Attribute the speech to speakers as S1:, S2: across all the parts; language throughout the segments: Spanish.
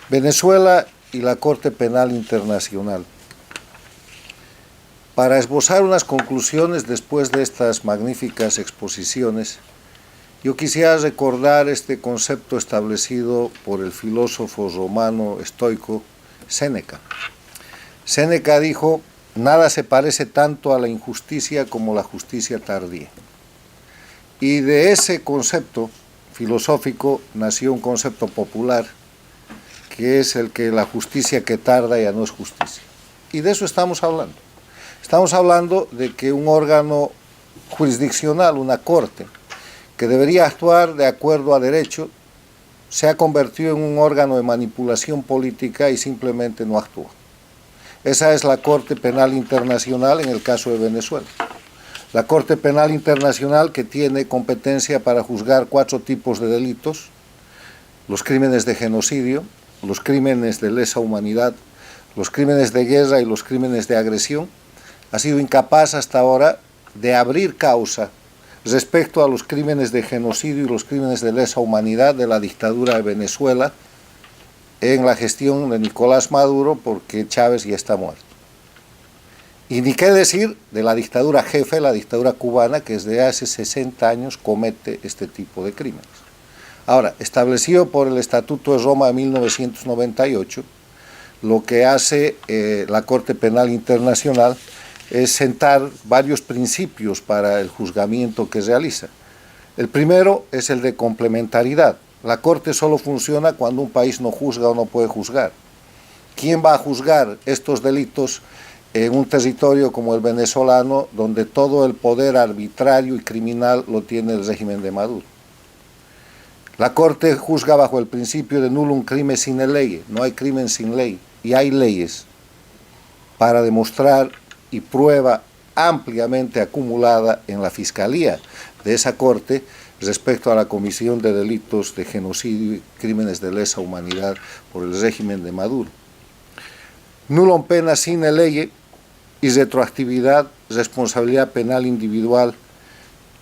S1: Venezuela y la Corte Penal Internacional. Para esbozar unas conclusiones después de estas magníficas exposiciones, yo quisiera recordar este concepto establecido por el filósofo romano estoico Séneca. Séneca dijo: nada se parece tanto a la injusticia como la justicia tardía. Y de ese concepto filosófico nació un concepto popular, que es el que la justicia que tarda ya no es justicia. Y de eso estamos hablando. Estamos hablando de que un órgano jurisdiccional, una corte, que debería actuar de acuerdo a derecho, se ha convertido en un órgano de manipulación política y simplemente no actúa. Esa es la Corte Penal Internacional en el caso de Venezuela. La Corte Penal Internacional, que tiene competencia para juzgar 4 tipos de delitos: los crímenes de genocidio, los crímenes de lesa humanidad, los crímenes de guerra y los crímenes de agresión, ha sido incapaz hasta ahora de abrir causa respecto a los crímenes de genocidio y los crímenes de lesa humanidad de la dictadura de Venezuela en la gestión de Nicolás Maduro, porque Chávez ya está muerto. Y ni qué decir de la dictadura jefe, la dictadura cubana, que desde hace 60 años comete este tipo de crímenes. Ahora, establecido por el Estatuto de Roma de 1998, lo que hace la Corte Penal Internacional es sentar varios principios para el juzgamiento que realiza. El primero es el de complementariedad. La Corte solo funciona cuando un país no juzga o no puede juzgar. ¿Quién va a juzgar estos delitos en un territorio como el venezolano, donde todo el poder arbitrario y criminal lo tiene el régimen de Maduro? La Corte juzga bajo el principio de nullum crimen sine lege. No hay crimen sin ley, y hay leyes para demostrar y prueba ampliamente acumulada en la Fiscalía de esa Corte respecto a la comisión de delitos de genocidio y crímenes de lesa humanidad por el régimen de Maduro. Nullum pena sine lege y retroactividad, responsabilidad penal individual,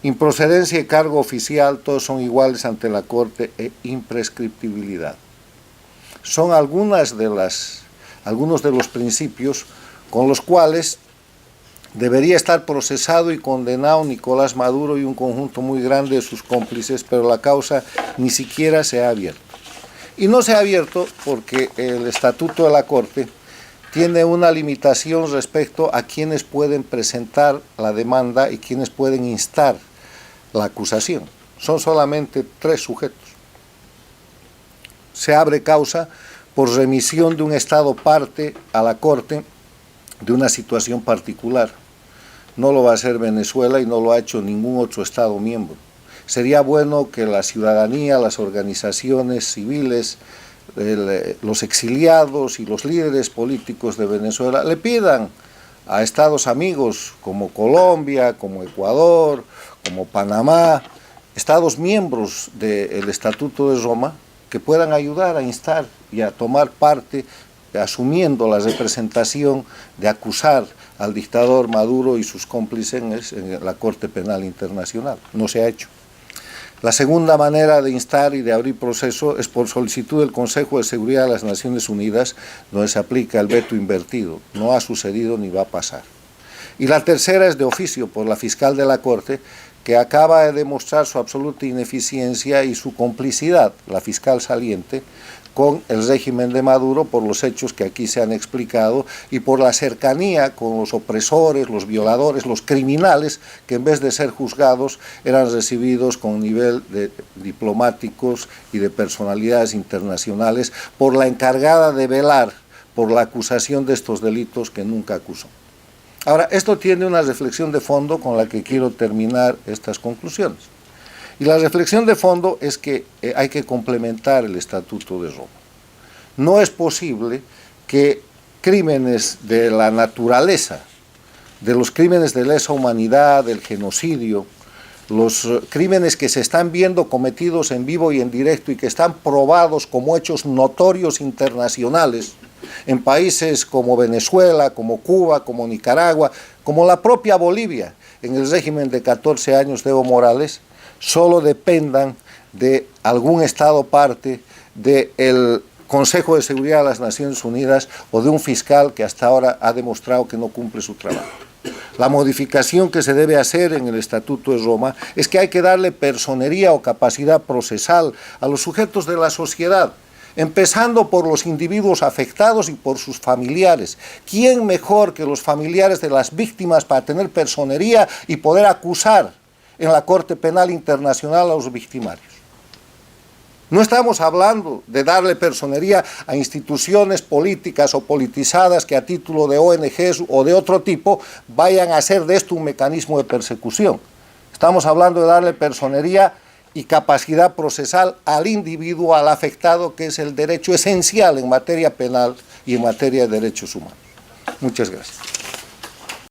S1: improcedencia y cargo oficial, todos son iguales ante la Corte, e imprescriptibilidad. Son algunos de los principios con los cuales debería estar procesado y condenado Nicolás Maduro y un conjunto muy grande de sus cómplices, pero la causa ni siquiera se ha abierto. Y no se ha abierto porque el Estatuto de la Corte tiene una limitación respecto a quienes pueden presentar la demanda y quienes pueden instar la acusación. Son solamente 3 sujetos. Se abre causa por remisión de un Estado parte a la Corte de una situación particular. No lo va a hacer Venezuela y no lo ha hecho ningún otro Estado miembro. Sería bueno que la ciudadanía, las organizaciones civiles, los exiliados y los líderes políticos de Venezuela le pidan a Estados amigos como Colombia, como Ecuador, como Panamá, Estados miembros del Estatuto de Roma, que puedan ayudar a instar y a tomar parte, asumiendo la representación de acusar al dictador Maduro y sus cómplices en la Corte Penal Internacional. No se ha hecho. La segunda manera de instar y de abrir proceso es por solicitud del Consejo de Seguridad de las Naciones Unidas, donde se aplica el veto invertido. No ha sucedido ni va a pasar. Y la tercera es de oficio por la fiscal de la Corte, que acaba de demostrar su absoluta ineficiencia y su complicidad, la fiscal saliente, con el régimen de Maduro por los hechos que aquí se han explicado y por la cercanía con los opresores, los violadores, los criminales, que en vez de ser juzgados eran recibidos con nivel de diplomáticos y de personalidades internacionales por la encargada de velar por la acusación de estos delitos que nunca acusó. Ahora, esto tiene una reflexión de fondo con la que quiero terminar estas conclusiones. Y la reflexión de fondo es que hay que complementar el Estatuto de Roma. No es posible que crímenes de la naturaleza, de los crímenes de lesa humanidad, del genocidio, los crímenes que se están viendo cometidos en vivo y en directo y que están probados como hechos notorios internacionales en países como Venezuela, como Cuba, como Nicaragua, como la propia Bolivia, en el régimen de 14 años de Evo Morales, solo dependan de algún Estado parte del Consejo de Seguridad de las Naciones Unidas o de un fiscal que hasta ahora ha demostrado que no cumple su trabajo. La modificación que se debe hacer en el Estatuto de Roma es que hay que darle personería o capacidad procesal a los sujetos de la sociedad, empezando por los individuos afectados y por sus familiares. ¿Quién mejor que los familiares de las víctimas para tener personería y poder acusar en la Corte Penal Internacional a los victimarios? No estamos hablando de darle personería a instituciones políticas o politizadas que a título de ONGs o de otro tipo vayan a hacer de esto un mecanismo de persecución. Estamos hablando de darle personería y capacidad procesal al individuo, al afectado, que es el derecho esencial en materia penal y en materia de derechos humanos. Muchas gracias.